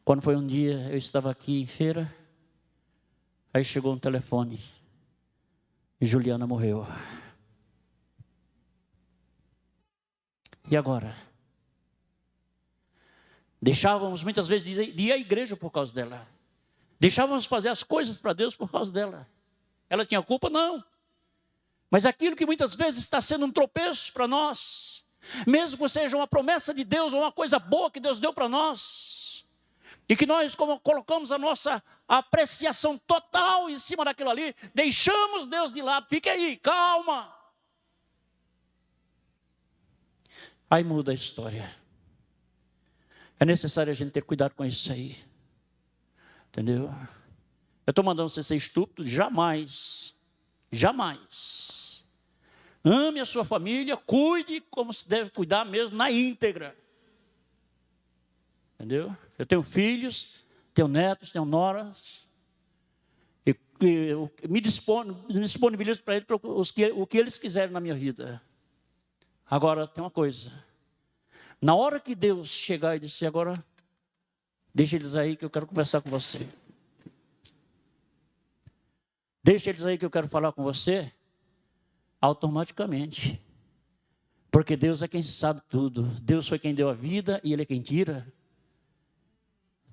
Quando foi um dia, eu estava aqui em feira, aí chegou um telefone e Juliana morreu. E agora? Deixávamos muitas vezes de ir à igreja por causa dela. Deixávamos fazer as coisas para Deus por causa dela. Ela tinha culpa? Não. Mas aquilo que muitas vezes está sendo um tropeço para nós, mesmo que seja uma promessa de Deus ou uma coisa boa que Deus deu para nós, e que nós colocamos a nossa apreciação total em cima daquilo ali, deixamos Deus de lado. Fique aí, calma. Aí muda a história. É necessário a gente ter cuidado com isso aí. Entendeu? Eu estou mandando você ser estúpido? Jamais. Jamais. Ame a sua família, cuide como se deve cuidar mesmo na íntegra. Entendeu? Eu tenho filhos, tenho netos, tenho noras. E eu me disponibilizo para eles o que eles quiserem na minha vida. Agora, tem uma coisa. Na hora que Deus chegar e disser, agora, deixa eles aí que eu quero conversar com você. Deixa eles aí que eu quero falar com você. Automaticamente. Porque Deus é quem sabe tudo. Deus foi quem deu a vida e Ele é quem tira.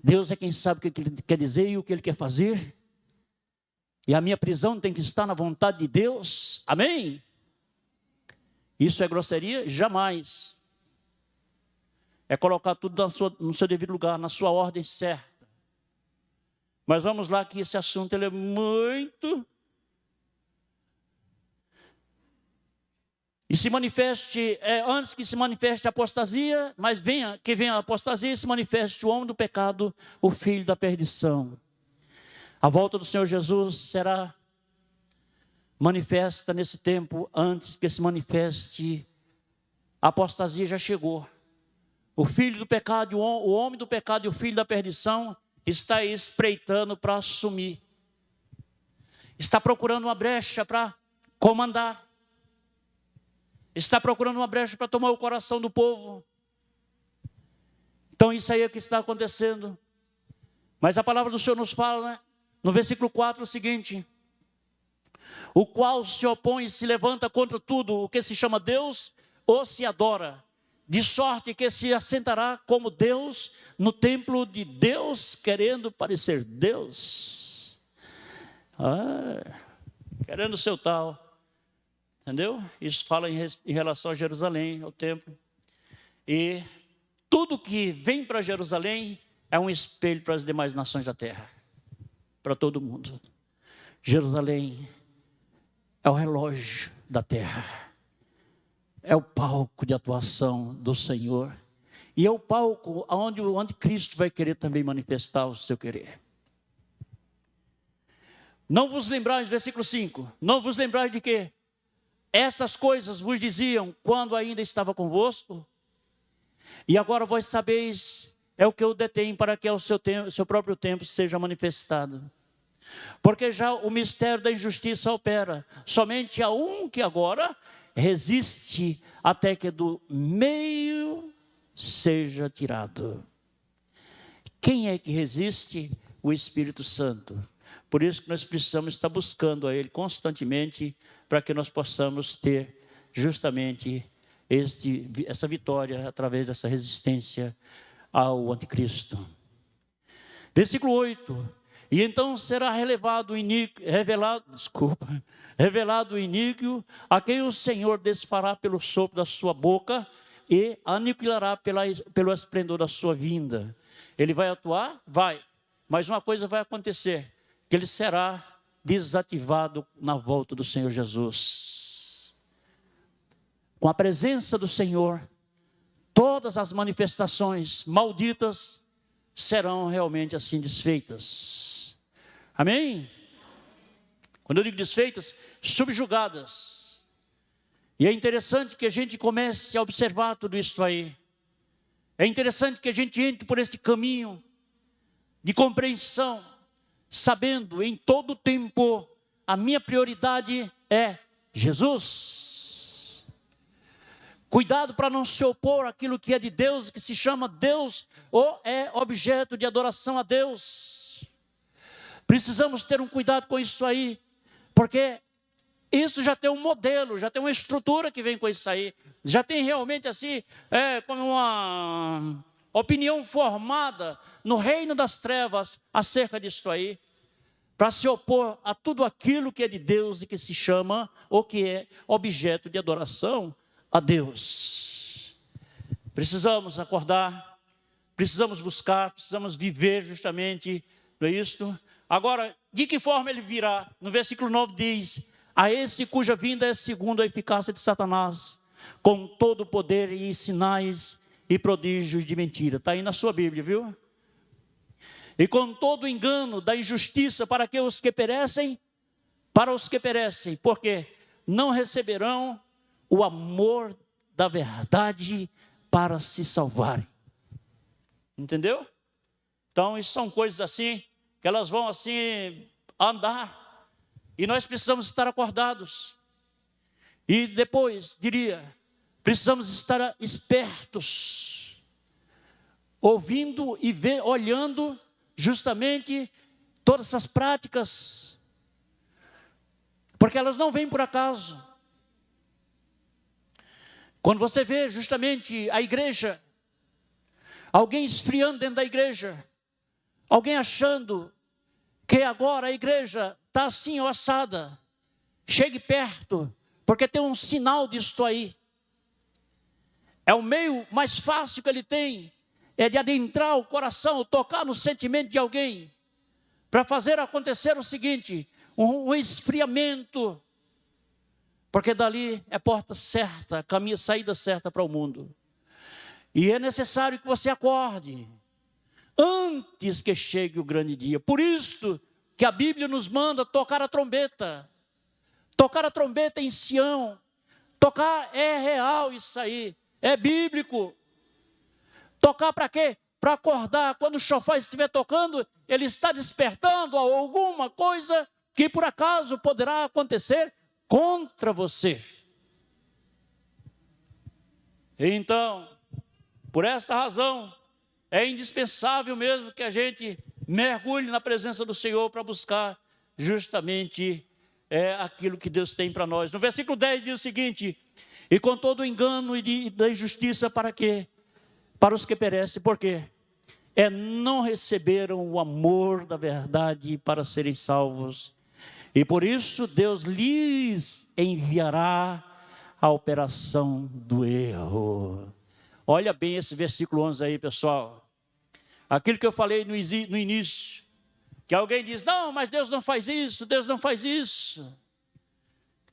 Deus é quem sabe o que Ele quer dizer e o que Ele quer fazer. E a minha prisão tem que estar na vontade de Deus. Amém? Isso é grosseria? Jamais. É colocar tudo no seu devido lugar, na sua ordem certa. Mas vamos lá que esse assunto ele é muito... E se manifeste, antes que se manifeste a apostasia, mas que venha a apostasia e se manifeste o homem do pecado, o filho da perdição. A volta do Senhor Jesus será manifesta nesse tempo, antes que se manifeste a apostasia já chegou. O filho do pecado, o homem do pecado e o filho da perdição está espreitando para assumir. Está procurando uma brecha para comandar. Está procurando uma brecha para tomar o coração do povo. Então isso aí é o que está acontecendo. Mas a palavra do Senhor nos fala, no versículo 4, o seguinte: o qual se opõe e se levanta contra tudo o que se chama Deus ou se adora, de sorte que se assentará como Deus no templo de Deus, querendo parecer Deus. Querendo ser tal. Entendeu? Isso fala em relação a Jerusalém, ao templo. E tudo que vem para Jerusalém é um espelho para as demais nações da terra. Para todo mundo. Jerusalém é o relógio da terra. É o palco de atuação do Senhor. E é o palco onde Cristo vai querer também manifestar o seu querer. Não vos lembrais, versículo 5. Não vos lembrais de quê? Estas coisas vos diziam quando ainda estava convosco. E agora vós sabeis, é o que eu detenho para que ao seu próprio tempo seja manifestado. Porque já o mistério da injustiça opera. Somente há um que agora resiste até que do meio seja tirado. Quem é que resiste? O Espírito Santo. Por isso que nós precisamos estar buscando a Ele constantemente, para que nós possamos ter justamente essa vitória através dessa resistência ao anticristo. Versículo 8. E então será revelado o iníquo, a quem o Senhor desfará pelo sopro da sua boca e aniquilará pelo esplendor da sua vinda. Ele vai atuar? Vai. Mas uma coisa vai acontecer, que ele será desativado na volta do Senhor Jesus. Com a presença do Senhor, todas as manifestações malditas serão realmente assim desfeitas. Amém? Quando eu digo desfeitas, subjugadas. E é interessante que a gente comece a observar tudo isso aí. É interessante que a gente entre por este caminho de compreensão, sabendo em todo tempo a minha prioridade é Jesus. Cuidado para não se opor àquilo que é de Deus, que se chama Deus, ou é objeto de adoração a Deus. Precisamos ter um cuidado com isso aí, porque isso já tem um modelo, já tem uma estrutura que vem com isso aí. Já tem realmente assim, como uma opinião formada no reino das trevas acerca disso aí, para se opor a tudo aquilo que é de Deus e que se chama, ou que é objeto de adoração a Deus. Precisamos acordar, precisamos buscar, precisamos viver justamente isto. Agora, de que forma ele virá? No versículo 9 diz: a esse cuja vinda é segundo a eficácia de Satanás, com todo o poder e sinais e prodígios de mentira. Está aí na sua Bíblia, viu? E com todo o engano da injustiça para os que perecem, porque não receberão o amor da verdade para se salvarem. Entendeu? Então, isso são coisas assim, que elas vão assim andar, e nós precisamos estar acordados. E depois, precisamos estar espertos, ouvindo e olhando justamente todas essas práticas, porque elas não vêm por acaso. Quando você vê justamente a igreja, alguém esfriando dentro da igreja, alguém achando que agora a igreja está assim ou assada, chegue perto, porque tem um sinal disso aí. É o meio mais fácil que ele tem, é de adentrar o coração, tocar no sentimento de alguém, para fazer acontecer o seguinte, um esfriamento, porque dali é porta certa, saída certa para o mundo. E é necessário que você acorde, antes que chegue o grande dia. Por isso que a Bíblia nos manda tocar a trombeta em Sião. Tocar é real isso aí, é bíblico. Tocar para quê? Para acordar. Quando o chofar estiver tocando, ele está despertando alguma coisa que por acaso poderá acontecer contra você. Então, por esta razão, é indispensável mesmo que a gente mergulhe na presença do Senhor para buscar justamente aquilo que Deus tem para nós. No versículo 10 diz o seguinte: e com todo o engano e da injustiça para os que perecem, porque não receberam o amor da verdade para serem salvos, e por isso Deus lhes enviará a operação do erro. Olha bem esse versículo 11 aí, pessoal. Aquilo que eu falei no início, que alguém diz: não, mas Deus não faz isso, Deus não faz isso.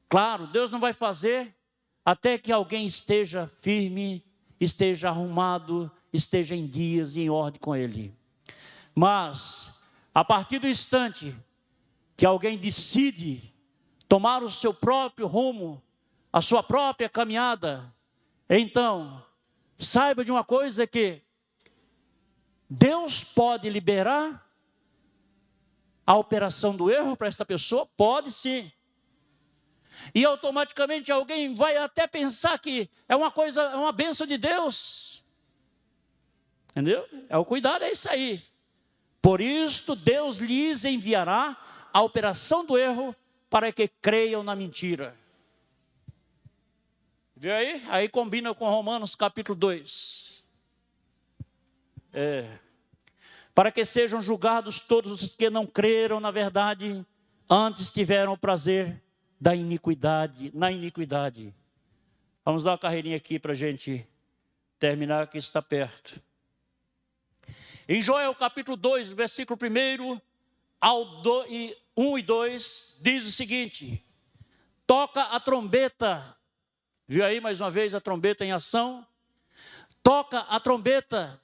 Claro, Deus não vai fazer até que alguém esteja firme, esteja arrumado, esteja em dias e em ordem com Ele. Mas, a partir do instante que alguém decide tomar o seu próprio rumo, a sua própria caminhada, então, saiba de uma coisa, que Deus pode liberar a operação do erro para esta pessoa, pode sim. E automaticamente alguém vai até pensar que é uma bênção de Deus. Entendeu? O cuidado é isso aí. Por isto Deus lhes enviará a operação do erro para que creiam na mentira. Viu aí? Aí combina com Romanos capítulo 2. Para que sejam julgados todos os que não creram na verdade, antes tiveram o prazer da iniquidade, na iniquidade. Vamos dar uma carreirinha aqui para a gente terminar, que está perto. Em Joel capítulo 2, versículo 1 1 e 2, diz o seguinte: toca a trombeta. Viu aí mais uma vez a trombeta em ação? Toca a trombeta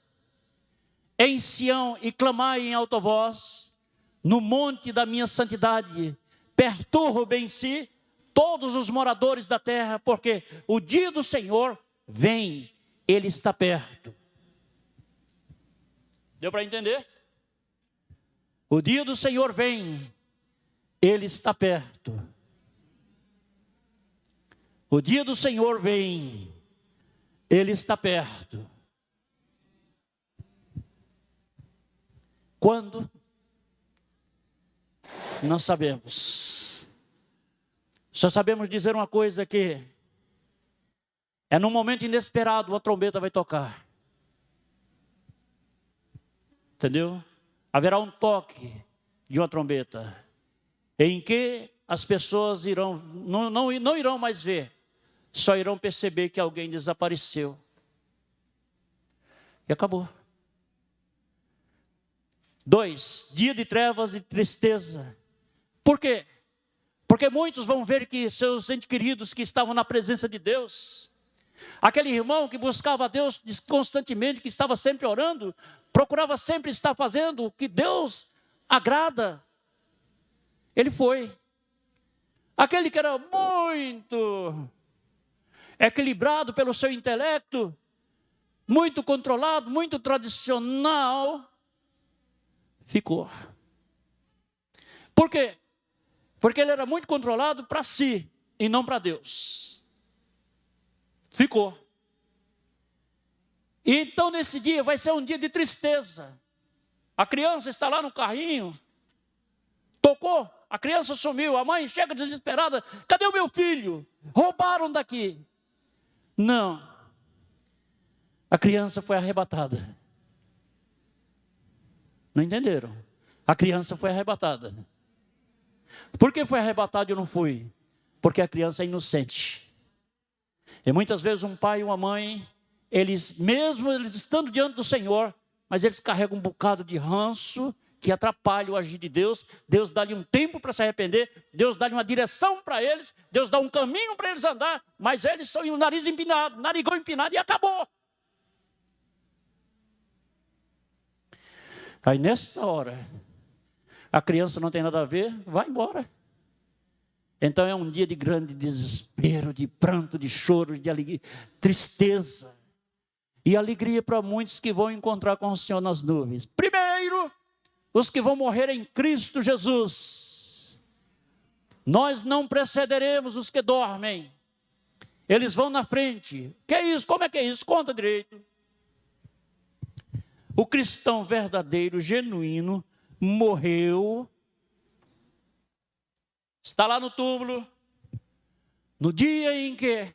em Sião e clamai em alta voz, no monte da minha santidade, perturbem-se todos os moradores da terra, porque o dia do Senhor vem, Ele está perto. Deu para entender? O dia do Senhor vem, Ele está perto. O dia do Senhor vem, Ele está perto. Quando? Não sabemos. Só sabemos dizer uma coisa, que é num momento inesperado a trombeta vai tocar. Entendeu? Haverá um toque de uma trombeta, em que as pessoas não irão mais ver, só irão perceber que alguém desapareceu. E acabou. 2, dia de trevas e tristeza. Por quê? Porque muitos vão ver que seus entes queridos que estavam na presença de Deus, aquele irmão que buscava a Deus constantemente, que estava sempre orando, procurava sempre estar fazendo o que Deus agrada, ele foi. Aquele que era muito equilibrado pelo seu intelecto, muito controlado, muito tradicional, ficou. Por quê? Porque ele era muito controlado para si e não para Deus. Ficou. E então nesse dia vai ser um dia de tristeza. A criança está lá no carrinho, tocou, a criança sumiu, a mãe chega desesperada: cadê o meu filho? Roubaram daqui. Não. A criança foi arrebatada. Não entenderam? A criança foi arrebatada. Por que foi arrebatada e eu não fui? Porque a criança é inocente. E muitas vezes um pai e uma mãe, mesmo eles estando diante do Senhor, mas eles carregam um bocado de ranço que atrapalha o agir de Deus. Deus dá-lhe um tempo para se arrepender, Deus dá-lhe uma direção para eles, Deus dá um caminho para eles andar, mas eles são o nariz empinado, narigão empinado, e acabou. Aí nessa hora, a criança não tem nada a ver, vai embora. Então é um dia de grande desespero, de pranto, de choro, de alegria, tristeza. E alegria para muitos que vão encontrar com o Senhor nas nuvens. Primeiro, os que vão morrer em Cristo Jesus. Nós não precederemos os que dormem. Eles vão na frente. Que é isso? Como é que é isso? Conta direito. O cristão verdadeiro, genuíno, morreu, está lá no túmulo, no dia em que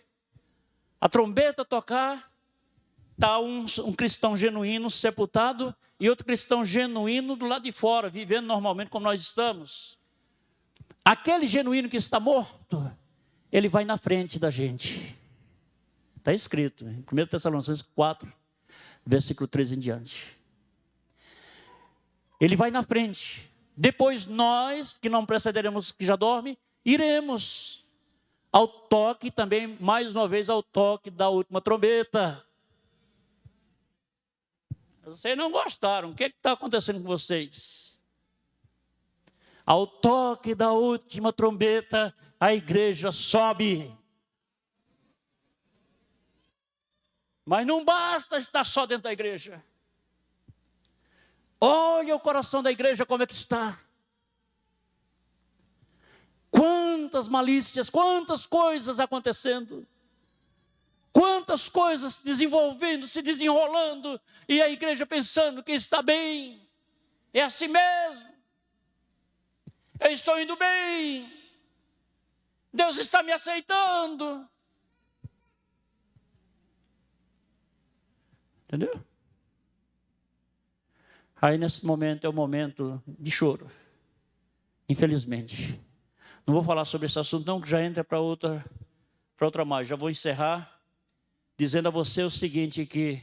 a trombeta tocar, está um cristão genuíno sepultado e outro cristão genuíno do lado de fora, vivendo normalmente como nós estamos. Aquele genuíno que está morto, ele vai na frente da gente. Está escrito em 1 Tessalonicenses 4, versículo 13 em diante. Ele vai na frente. Depois nós, que não precederemos os que já dormem, iremos ao toque também, mais uma vez, ao toque da última trombeta. Vocês não gostaram. O que está acontecendo com vocês? Ao toque da última trombeta, a igreja sobe. Mas não basta estar só dentro da igreja. Olha o coração da igreja como é que está. Quantas malícias, quantas coisas acontecendo. Quantas coisas desenvolvendo, se desenrolando. E a igreja pensando que está bem. É assim mesmo. eu estou indo bem, Deus está me aceitando. Entendeu? Aí nesse momento é o momento de choro, infelizmente. Não vou falar sobre esse assunto não, que já entra para outra margem. Já vou encerrar dizendo a você o seguinte, que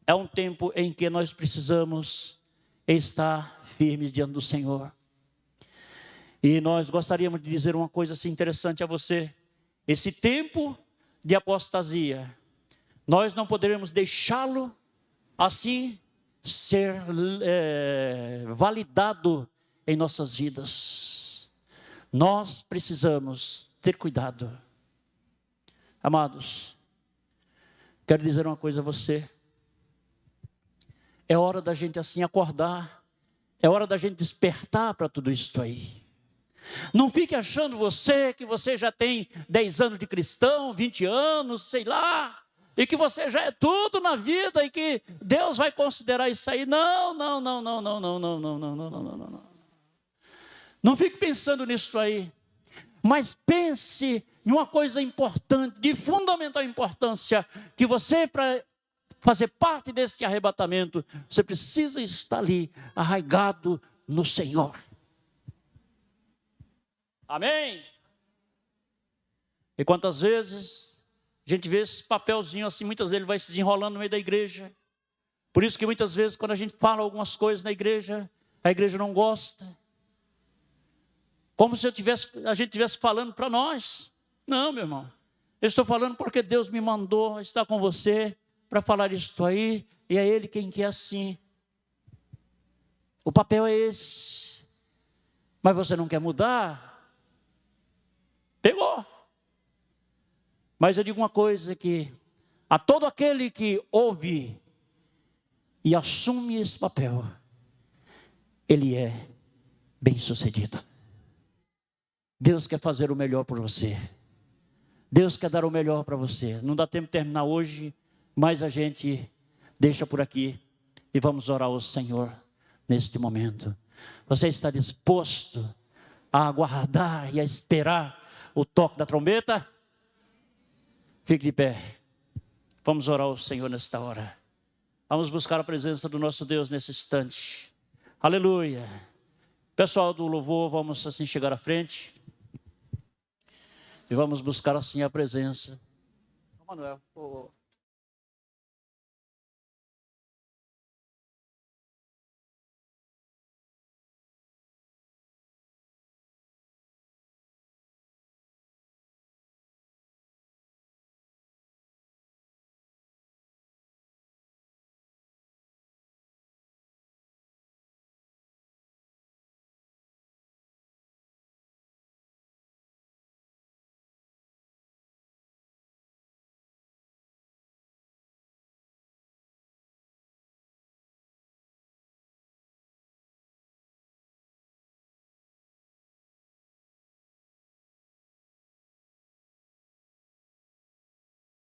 é um tempo em que nós precisamos estar firmes diante do Senhor. E nós gostaríamos de dizer uma coisa assim interessante a você. Esse tempo de apostasia, nós não poderemos deixá-lo assim ser validado em nossas vidas. Nós precisamos ter cuidado. Amados, quero dizer uma coisa a você. É hora da gente assim acordar. É hora da gente despertar para tudo isso aí. Não fique achando que você já tem 10 anos de cristão, 20 anos, sei lá, e que você já é tudo na vida e que Deus vai considerar isso aí. Não. Não fique pensando nisso aí. Mas pense em uma coisa importante, de fundamental importância, que você, para fazer parte deste arrebatamento, você precisa estar ali, arraigado no Senhor. Amém? E quantas vezes a gente vê esse papelzinho assim, muitas vezes ele vai se desenrolando no meio da igreja. Por isso que muitas vezes quando a gente fala algumas coisas na igreja, a igreja não gosta. Como se a gente estivesse falando para nós. Não, meu irmão. Eu estou falando porque Deus me mandou estar com você para falar isso aí, e é Ele quem quer assim. O papel é esse. Mas você não quer mudar? Pegou. Mas eu digo uma coisa, que a todo aquele que ouve e assume esse papel, ele é bem-sucedido. Deus quer fazer o melhor por você. Deus quer dar o melhor para você. Não dá tempo de terminar hoje, mas a gente deixa por aqui e vamos orar ao Senhor neste momento. Você está disposto a aguardar e a esperar o toque da trombeta? Fique de pé. Vamos orar ao Senhor nesta hora. Vamos buscar a presença do nosso Deus nesse instante. Aleluia. Pessoal do louvor, vamos assim chegar à frente. E vamos buscar assim a presença. Manuel,